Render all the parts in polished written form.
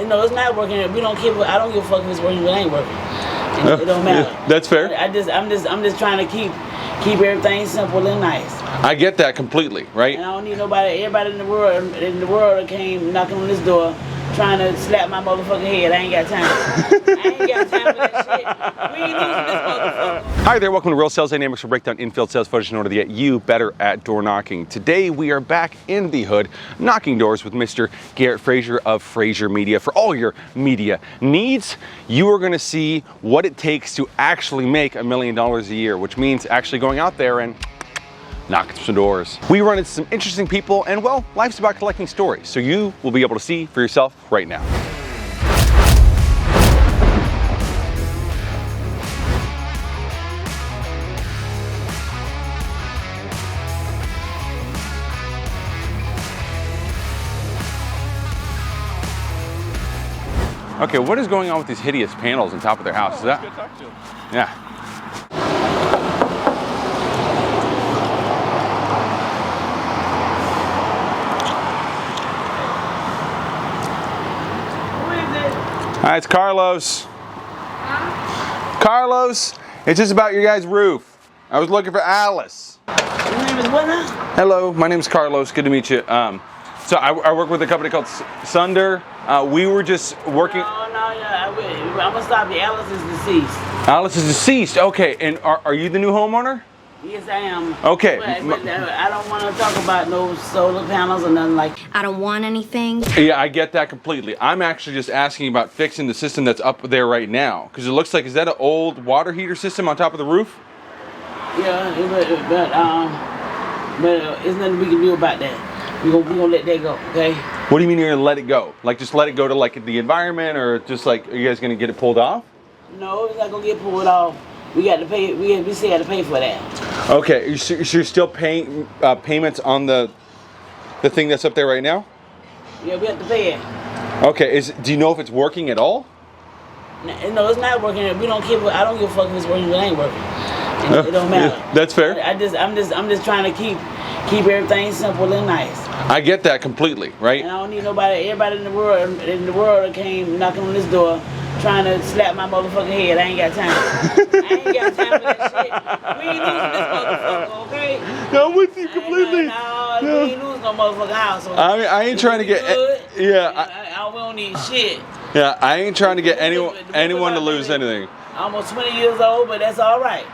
No, it's not working. We don't give. I don't give a fuck if it's working. If it ain't working. It don't matter. Yeah, that's fair. I'm just trying to keep everything simple and nice. I get that completely, right? And I don't need nobody. Everybody in the world that came knocking on this door, trying to slap my motherfucking head. I ain't got time. I ain't got time for that shit. We ain't losing this motherfucker. Hi there, welcome to Real Sales Dynamics, where we break down infield sales footage in order to get you better at door knocking. Today we are back in the hood, knocking doors with Mr. Garrett Frazier of Frazier Media. For all your media needs, you are going to see what it takes to actually make $1 million a year, which means actually going out there and knocking some doors. We run into some interesting people, and well, life's about collecting stories, so you will be able to see for yourself right now. Okay, what is going on with these hideous panels on top of their house? Is that? Good talk to him. Yeah. Hi, it's Carlos. Huh? Carlos, it's just about your guys' roof. I was looking for Alice. Your name is what now? Hello, my name is Carlos. Good to meet you. So I work with a company called Sunder. We were just working. I'm gonna stop you. Alice is deceased. Alice is deceased. Okay, and are you the new homeowner? Yes, I am. Okay. But I don't want to talk about no solar panels or nothing like that. I don't want anything. Yeah, I get that completely. I'm actually just asking about fixing the system that's up there right now, because it looks like, is that an old water heater system on top of the roof? Yeah, but there's nothing we can do about that. We gonna let that go, okay? What do you mean you're gonna let it go? Like just let it go to like the environment, or just like, are you guys gonna get it pulled off? No, it's not gonna get pulled off. We got to pay. We still got to pay for that. Okay, so you're still paying payments on the thing that's up there right now? Yeah, we have to pay it. Okay, do you know if it's working at all? No, it's not working. We don't give. I don't give a fuck if it's working. If it ain't working. It don't matter. Yeah, that's fair. I'm just trying to keep everything simple and nice. I get that completely, right? And I don't need nobody. Everybody in the world that came knocking on this door, trying to slap my motherfucking head. I ain't got time. I ain't got time for that shit. We ain't losing this motherfucker, okay? No, I'm with you completely. No, we ain't losing no motherfucking house. So I ain't trying to get. we don't need shit. Yeah, I ain't trying to get anyone to lose anything. I'm almost 20 years old, but that's all right.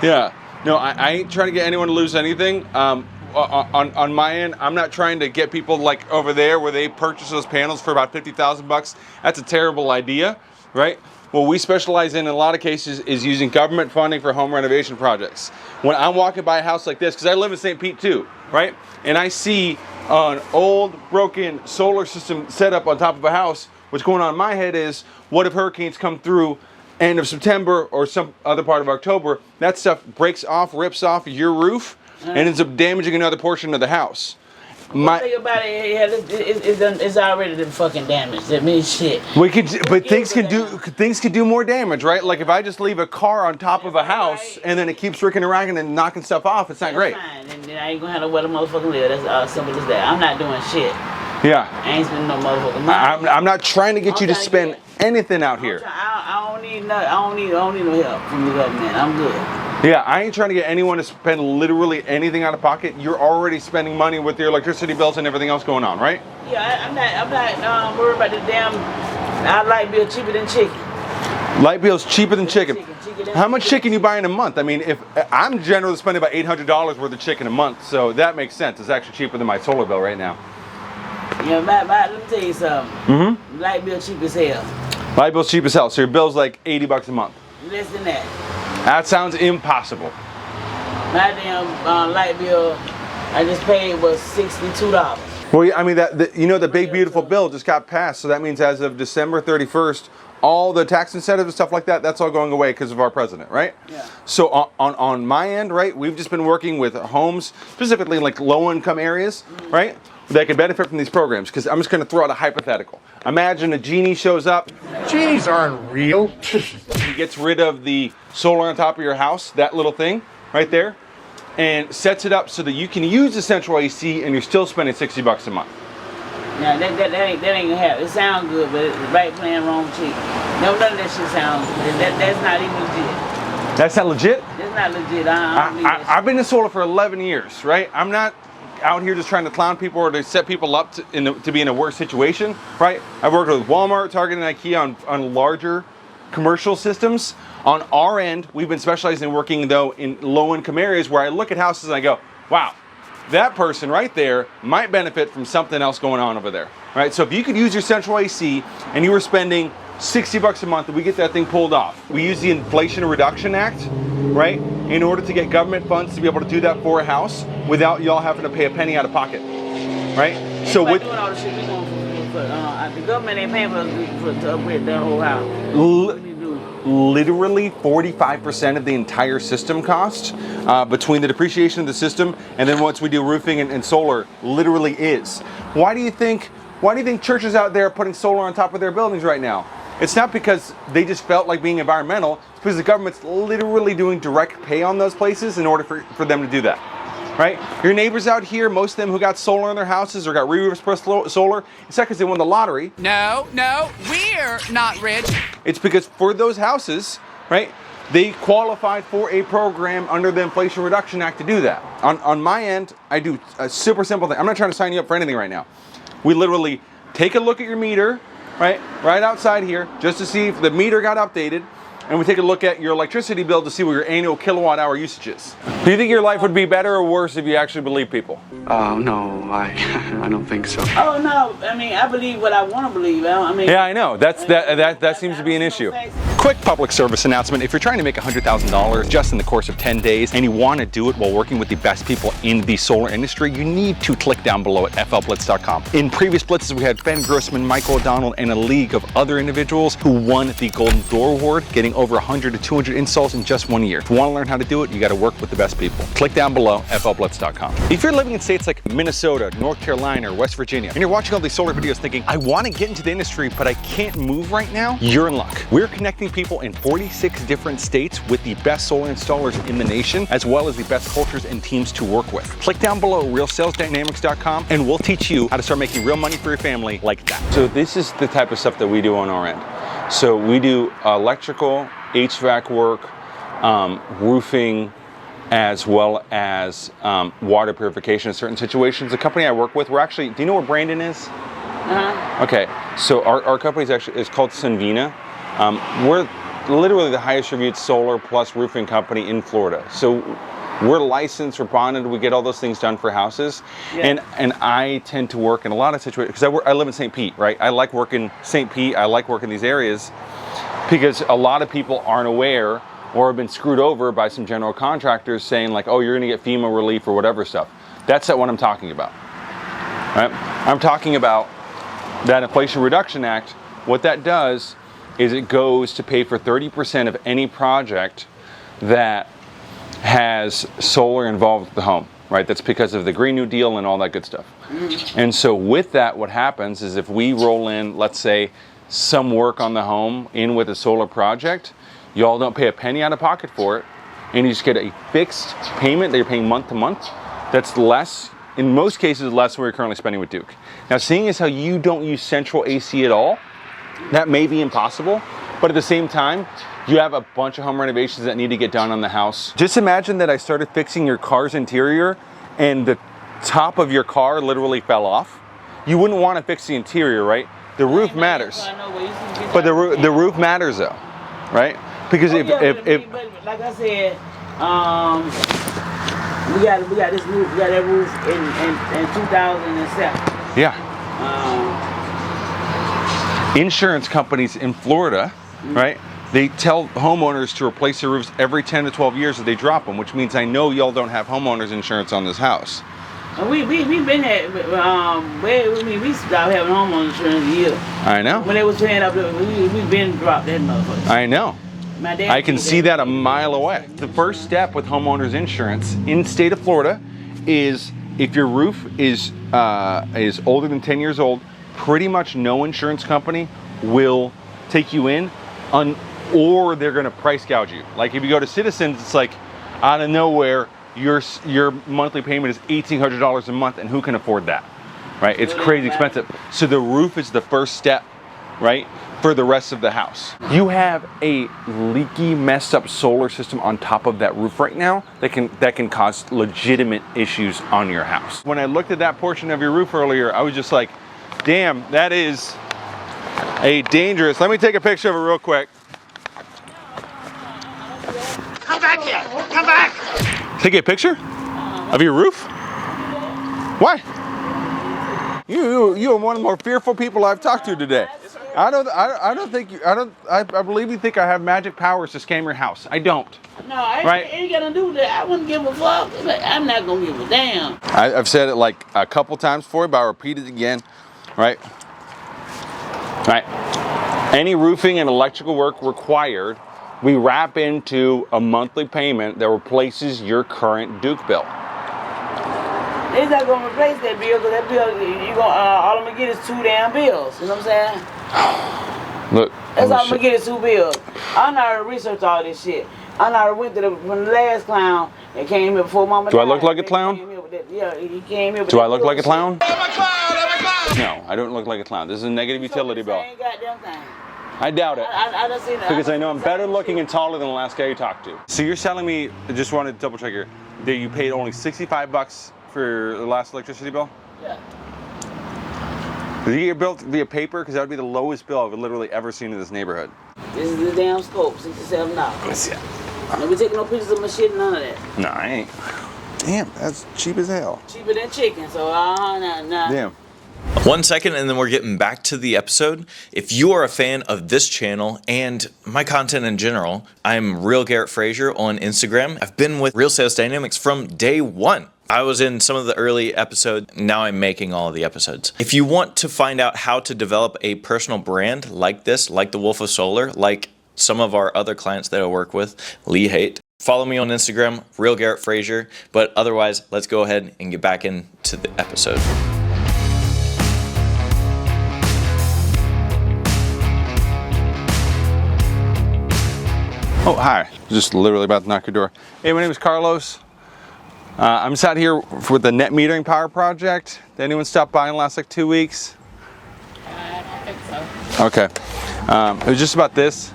Yeah, no, I ain't trying to get anyone to lose anything. On my end, I'm not trying to get people like over there where they purchase those panels for about $50,000. That's a terrible idea, right? What we specialize in a lot of cases is using government funding for home renovation projects. When I'm walking by a house like this, because I live in St. Pete too, right? And I see an old broken solar system set up on top of a house, what's going on in my head is, what if hurricanes come through end of September or some other part of October, that stuff breaks off, rips off your roof, and ends up damaging another portion of the house. The thing about it, it's already been fucking damaged. That means shit. But things can do more damage, right? Like if I just leave a car on top of a house and then it keeps ricking around and knocking stuff off, it's not great. Fine. And then I ain't gonna have nowhere to motherfucking live. That's all simple as that. I'm not doing shit. Yeah. I ain't spending no motherfucking money. I'm not trying to get you to spend anything out here. I don't need no help from the government. I'm good. Yeah, I ain't trying to get anyone to spend literally anything out of pocket. You're already spending money with your electricity bills and everything else going on, right? Yeah, I'm not worried about the damn light bill cheaper than chicken. Light bill's cheaper than chicken. How much chicken you buy in a month? I mean, if I'm generally spending about $800 worth of chicken a month, so that makes sense. It's actually cheaper than my solar bill right now. Yeah, let me tell you something. Mm-hmm. Light bill cheap as hell. Light bill's cheap as hell, so your bill's like $80 a month. Less than that. That sounds impossible. My damn light bill I just paid was $62. Well, I mean, the big beautiful bill just got passed, so that means as of December 31st, all the tax incentives and stuff like that, that's all going away because of our president, right? Yeah. So on my end, right, we've just been working with homes, specifically in like low-income areas, right, that can benefit from these programs. Because I'm just going to throw out a hypothetical. Imagine a genie shows up. Genies aren't real. He gets rid of the solar on top of your house, that little thing right there, and sets it up so that you can use the central AC and you're still spending $60 a month. Now that ain't gonna happen. It sounds good, but it's right plan, wrong cheek. No, none of that shit sounds good. That's not even legit. That's not legit? That's not legit. I don't believe that shit. I've been in solar for 11 years, right? I'm not out here just trying to clown people or to set people up to be in a worse situation, right? I've worked with Walmart, Target, and IKEA on larger commercial systems. On our end, we've been specializing in working, though, in low-income areas where I look at houses and I go, wow, that person right there might benefit from something else going on over there, right? So if you could use your central AC and you were spending $60 a month, we get that thing pulled off. We use the Inflation Reduction Act, right, in order to get government funds to be able to do that for a house without y'all having to pay a penny out of pocket, right? So with doing all the shit we going for the government ain't paying for to upgrade their whole house. Literally 45% of the entire system cost between the depreciation of the system and then once we do roofing and solar literally is. Why do you think churches out there are putting solar on top of their buildings right now? It's not because they just felt like being environmental, it's because the government's literally doing direct pay on those places in order for them to do that. Right? Your neighbors out here, most of them who got solar in their houses or got re-roofs plus solar, it's not because they won the lottery. No, we're not rich. It's because for those houses, right, they qualified for a program under the Inflation Reduction Act to do that. On my end, I do a super simple thing. I'm not trying to sign you up for anything right now. We literally take a look at your meter, right outside here, just to see if the meter got updated. And we take a look at your electricity bill to see what your annual kilowatt hour usage is. Do you think your life would be better or worse if you actually believe people? No, I don't think so. Oh no, I mean I believe what I want to believe. Yeah, I know. That seems to be an issue. Quick public service announcement. If you're trying to make $100,000 just in the course of 10 days and you want to do it while working with the best people in the solar industry, you need to click down below at flblitz.com. In previous blitzes, we had Ben Grossman, Michael O'Donnell, and a league of other individuals who won the Golden Door Award, getting over 100 to 200 installs in just 1 year. If you want to learn how to do it, you got to work with the best people. Click down below, flblitz.com. If you're living in states like Minnesota, North Carolina, or West Virginia, and you're watching all these solar videos thinking, I want to get into the industry, but I can't move right now, you're in luck. We're connecting people in 46 different states with the best solar installers in the nation, as well as the best cultures and teams to work with. Click down below, realsalesdynamics.com, and we'll teach you how to start making real money for your family like that. So this is the type of stuff that we do on our end. So we do electrical, HVAC work, roofing, as well as water purification in certain situations. The company I work with, do you know where Brandon is? Okay, so our company is called Sunvina. We're literally the highest reviewed solar plus roofing company in Florida. So we're licensed, we're bonded, we get all those things done for houses. Yeah. And I tend to work in a lot of situations, because I live in St. Pete, right? I like working St. Pete, I like working these areas, because a lot of people aren't aware or have been screwed over by some general contractors saying like, oh, you're gonna get FEMA relief or whatever stuff. That's not what I'm talking about, right? I'm talking about that Inflation Reduction Act. What that does is it goes to pay for 30% of any project that has solar involved with the home, right? That's because of the Green New Deal and all that good stuff. And so with that, what happens is if we roll in, let's say, some work on the home in with a solar project, y'all don't pay a penny out of pocket for it, and you just get a fixed payment that you're paying month to month. That's less, in most cases, less than we're currently spending with Duke. Now, seeing as how you don't use central AC at all, that may be impossible, but at the same time, you have a bunch of home renovations that need to get done on the house. Just imagine that I started fixing your car's interior and the top of your car literally fell off. You wouldn't want to fix the interior, right? The roof matters. But the roof matters though, right? Because if like I said, we got this roof, we got that roof in 2007. Yeah. Insurance companies in Florida, right? They tell homeowners to replace their roofs every 10 to 12 years if they drop them, which means I know y'all don't have homeowners insurance on this house. We've been at, we stopped having homeowners insurance a year. I know. When they was paying up, we've been dropped that motherfucker. I know. I can see that a mile away. The first step with homeowners insurance in the state of Florida is if your roof is older than 10 years old, pretty much no insurance company will take you in or they're going to price gouge you. Like if you go to Citizens, it's like out of nowhere, your monthly payment is $1,800 a month, and who can afford that? right? It's crazy expensive. So the roof is the first step, right, for the rest of the house. You have a leaky, messed up solar system on top of that roof right now that can cause legitimate issues on your house. When I looked at that portion of your roof earlier, I was just like, damn, that is a dangerous. Let me take a picture of it real quick. Come back here! Come back! Take a picture of your roof? Why? You are one of the more fearful people I've talked to today. I believe you think I have magic powers to scam your house. I don't. No, I ain't gonna do that. I wouldn't give a fuck. I'm not gonna give a damn. I've said it like a couple times before, but I'll repeat it again. Right? Right. Any roofing and electrical work required, we wrap into a monthly payment that replaces your current Duke bill. They're not gonna replace that bill, because that bill, all I'm gonna get is 2 damn bills. You know what I'm saying? Look. That's all I'm gonna get is 2 bills. I know how to research all this shit. I know how to went from the last clown that came here before Mama died. Do I look like a clown? Yeah, he came here with Do that I look like a bullshit. clown? No, I don't look like a clown. This is a negative utility bill. Same goddamn thing. I doubt it. I done seen it. Because I know I'm better looking and taller than the last guy you talked to. So you're telling me, I just wanted to double check here, that you paid only $65 for the last electricity bill? Yeah. Did you get your bill via paper? Because that would be the lowest bill I've literally ever seen in this neighborhood. This is the damn scope, $67. Let's see. Don't be taking no pictures of my shit, none of that. No, I ain't. Damn, that's cheap as hell. Cheaper than chicken, so nah. Damn. 1 second and then we're getting back to the episode. If you are a fan of this channel and my content in general, I'm Real Garrett Frazier on Instagram. I've been with Real Sales Dynamics from day one. I was in some of the early episodes. Now I'm making all of the episodes. If you want to find out how to develop a personal brand like this, like the Wolf of Solar, like some of our other clients that I work with, Lee Haight, follow me on Instagram, Real Garrett Frazier. But otherwise, let's go ahead and get back into the episode. Oh, hi. Just literally about to knock your door. Hey, my name is Carlos. I'm sat here with the net metering power project. Did anyone stop by in the last like 2 weeks? I don't think so. Okay. It was just about this.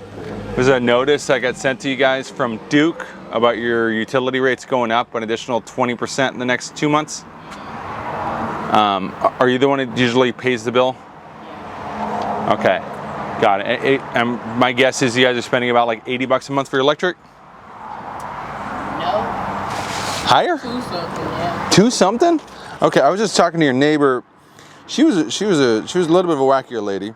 It was a notice that got sent to you guys from Duke about your utility rates going up an additional 20% in the next 2 months. Are you the one that usually pays the bill? Okay. Got it. My guess is you guys are spending about like $80 a month for your electric? No. Higher? 2 something, yeah. 2 something? Okay, I was just talking to your neighbor. She was a little bit of a wackier lady.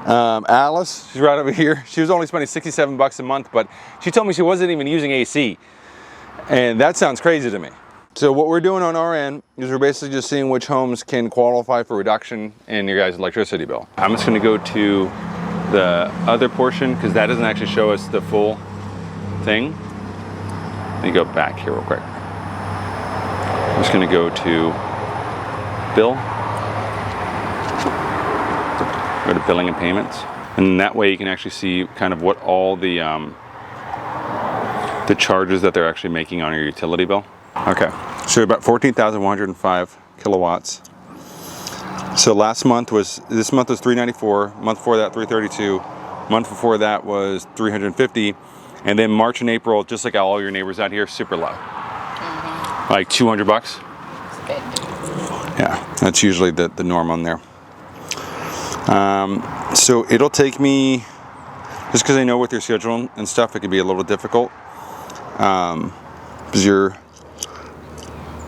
Alice, she's right over here. She was only spending $67 a month, but she told me she wasn't even using AC. And that sounds crazy to me. So what we're doing on our end is we're basically just seeing which homes can qualify for reduction in your guys' electricity bill. I'm just gonna go to the other portion because that doesn't actually show us the full thing. Let me go back here real quick. I'm just gonna go to bill. Go to billing and payments. And that way you can actually see kind of what all the charges that they're actually making on your utility bill. Okay, so about 14,105 kilowatts. So this month was 394, month before that 332, month before that was 350, and then March and April, just like all your neighbors out here, super low. Like $200. Yeah, that's usually the norm on there. So it'll take me, just because I know with your schedule and stuff, it can be a little difficult. Because you're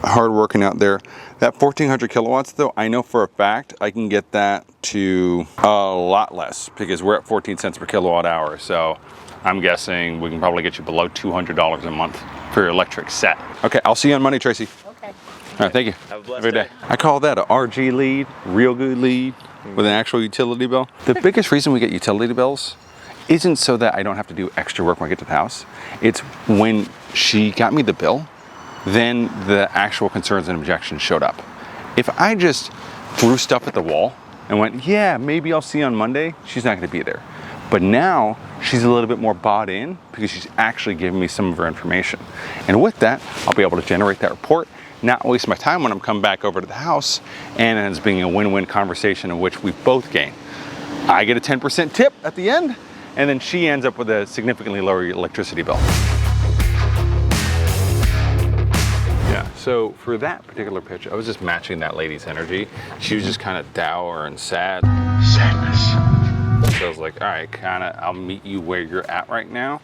hard working out there. That 1400 kilowatts though, I know for a fact I can get that to a lot less because we're at 14 cents per kilowatt hour. So I'm guessing we can probably get you below $200 a month for your electric set. Okay, I'll see you on Monday, Tracy. Okay. All right, thank you. Have a blessed Every day. I call that a RG lead, real good lead with an actual utility bill. The biggest reason we get utility bills isn't so that I don't have to do extra work when I get to the house. It's when she got me the bill, then the actual concerns and objections showed up. If I just threw stuff at the wall and went, yeah, maybe I'll see you on Monday, she's not gonna be there. But now she's a little bit more bought in because she's actually giving me some of her information. And with that, I'll be able to generate that report not waste my time when I'm coming back over to the house, and it ends up being a win-win conversation in which we both gain. I get a 10% tip at the end, and then she ends up with a significantly lower electricity bill. Yeah, so for that particular pitch, I was just matching that lady's energy. She was just kind of dour and sad. Sadness. So I was like, all right, I'll meet you where you're at right now.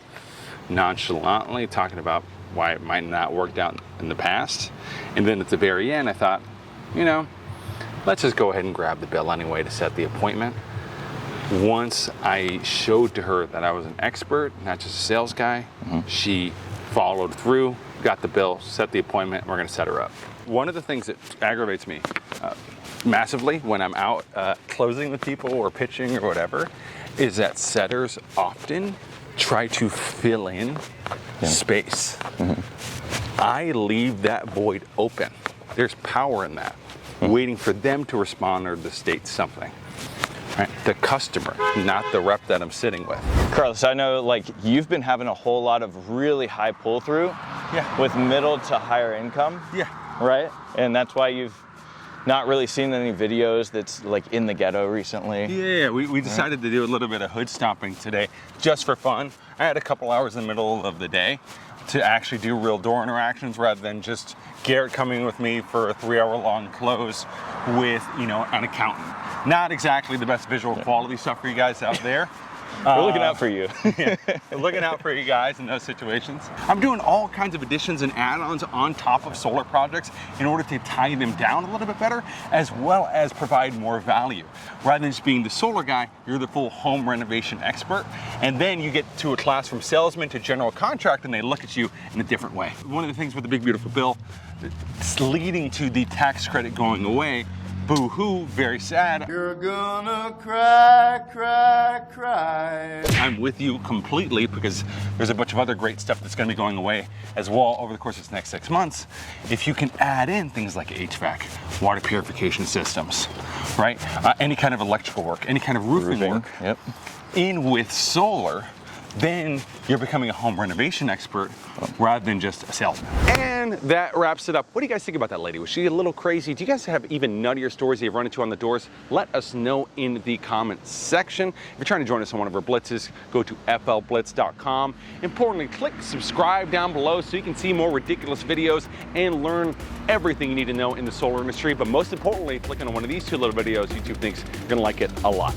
Nonchalantly talking about why it might not worked out in the past. And then at the very end, I thought, you know, let's just go ahead and grab the bill anyway to set the appointment. Once I showed to her that I was an expert, not just a sales guy, she followed through, got the bill, set the appointment, and we're gonna set her up. One of the things that aggravates me massively when I'm out closing with people or pitching or whatever is that setters often try to fill in space. I leave that void open. There's power in that, waiting for them to respond or to state something. Right? The customer, not the rep that I'm sitting with. Carlos, I know like you've been having a whole lot of really high pull through with middle to higher income. Yeah. Right? And that's why you've not really seen any videos that's like in the ghetto recently. Yeah, we decided to do a little bit of hood stomping today just for fun. I had a couple hours in the middle of the day to actually do real door interactions rather than just Garrett coming with me for a 3-hour-long close with, you know, an accountant. Not exactly the best visual quality stuff for you guys out there. We're looking out for you. Yeah, we're looking out for you guys in those situations. I'm doing all kinds of additions and add-ons on top of solar projects in order to tie them down a little bit better, as well as provide more value. Rather than just being the solar guy, you're the full home renovation expert. And then you get to a class from salesman to general contractor, and they look at you in a different way. One of the things with the big, beautiful bill, it's leading to the tax credit going away. Boo-hoo, very sad. You're gonna cry, cry, cry. I'm with you completely because there's a bunch of other great stuff that's gonna be going away as well over the course of the next 6 months. If you can add in things like HVAC, water purification systems, right? Any kind of electrical work, any kind of roofing work, in with solar, then you're becoming a home renovation expert rather than just a salesman. And that wraps it up. What do you guys think about that lady? Was she a little crazy? Do you guys have even nuttier stories you've run into on the doors? Let us know in the comments section. If you're trying to join us on one of our blitzes, go to flblitz.com. Importantly, click subscribe down below so you can see more ridiculous videos and learn everything you need to know in the solar industry. But most importantly, click on one of these 2 little videos. YouTube thinks you're gonna like it a lot.